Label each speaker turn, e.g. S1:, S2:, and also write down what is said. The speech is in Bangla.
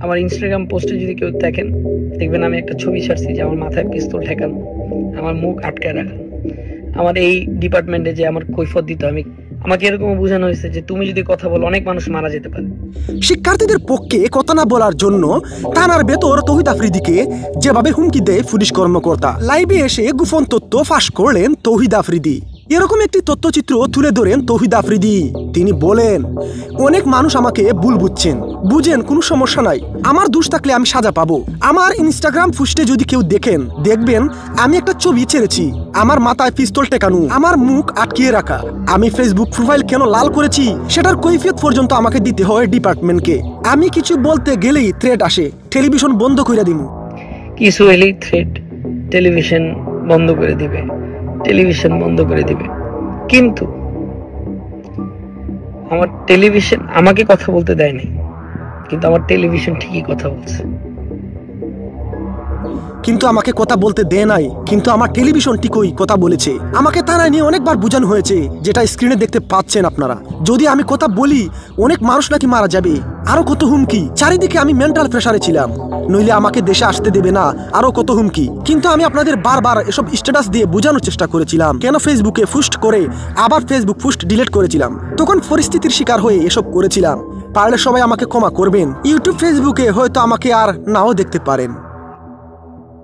S1: আমার ইনস্টাগ্রাম পোস্টে যদি কেউ দেখেন, দেখবেন আমি একটা ছবি ছাড়ছি যে আমার মাথায় পিস্তল ঠেকানো, আমার মুখ আটকে রাখা। আমার এই ডিপার্টমেন্টে যে আমার কৈফিয়ত দিত, আমাকে এরকম বোঝানো হয়েছে যে তুমি যদি কথা বলো অনেক মানুষ মারা যেতে পারে।
S2: শিক্ষার্থীদের পক্ষে কথা না বলার জন্য থানার ভেতর তৌহিদ আফ্রিদিকে যেভাবে হুমকি দেয় পুলিশ কর্মকর্তা, লাইভে এসে গোপন তথ্য ফাঁস করলেন তৌহিদ আফ্রিদি। এরকম একটি তথ্যচিত্র তুলে ধরেন তৌহিদ আফ্রিদি। তিনি বলেন, অনেক মানুষ আমাকে ভুল বুঝছেন, বুঝেন কোনো সমস্যা নাই, আমার দোষ থাকলে আমি সাজা পাবো। আমার ইনস্টাগ্রাম পোস্টে যদি কেউ দেখেন, দেখবেন আমি একটা ছবি ছেড়েছি, আমার মাথায় পিস্তল টেকানো, আমার মুখ আটকিয়ে রাখা। আমি ফেসবুক প্রোফাইল কেন লাল করেছি সেটার কৈফিয়ত পর্যন্ত আমাকে দিতে হয় ডিপার্টমেন্টকে। আমি কিছু বলতে গেলেই থ্রেট আসে, টেলিভিশন বন্ধ করে দিব।
S1: কিছু এলেই থ্রেট, টেলিভিশন বন্ধ করে দিবে, টেলিভিশন বন্ধ করে দিবে। কিন্তু আমার টেলিভিশন আমাকে কথা বলতে দেয়নি, কিন্তু আমার টেলিভিশন ঠিকই কথা বলছে।
S2: কিন্তু আমাকে কথা বলতে দেয় নাই, কিন্তু আমার টেলিভিশন ঠিকই কথা বলেছে। আমাকে থানায় নিয়ে অনেকবার বোঝানো হয়েছে, যেটা স্ক্রিনে দেখতে পাচ্ছেন আপনারা। যদি আমি কথা বলি অনেক মানুষ নাকি মারা যাবে, আরো কত হুমকি। চারিদিকে আমি মেন্টাল প্রেসারে ছিলাম, নইলে আমাকে দেশে আসতে দেবে না, আরো কত হুমকি। কিন্তু আমি আপনাদের বারবার এসব স্ট্যাটাস দিয়ে বোঝানোর চেষ্টা করেছিলাম, কেন ফেসবুকে পোস্ট করে আবার ফেসবুক পোস্ট ডিলিট করেছিলাম। তখন পরিস্থিতির শিকার হয়ে এসব করেছিলাম। পারলে সবাই আমাকে ক্ষমা করবেন। ইউটিউব ফেসবুকে হয়তো আমাকে আর নাও দেখতে পারেন।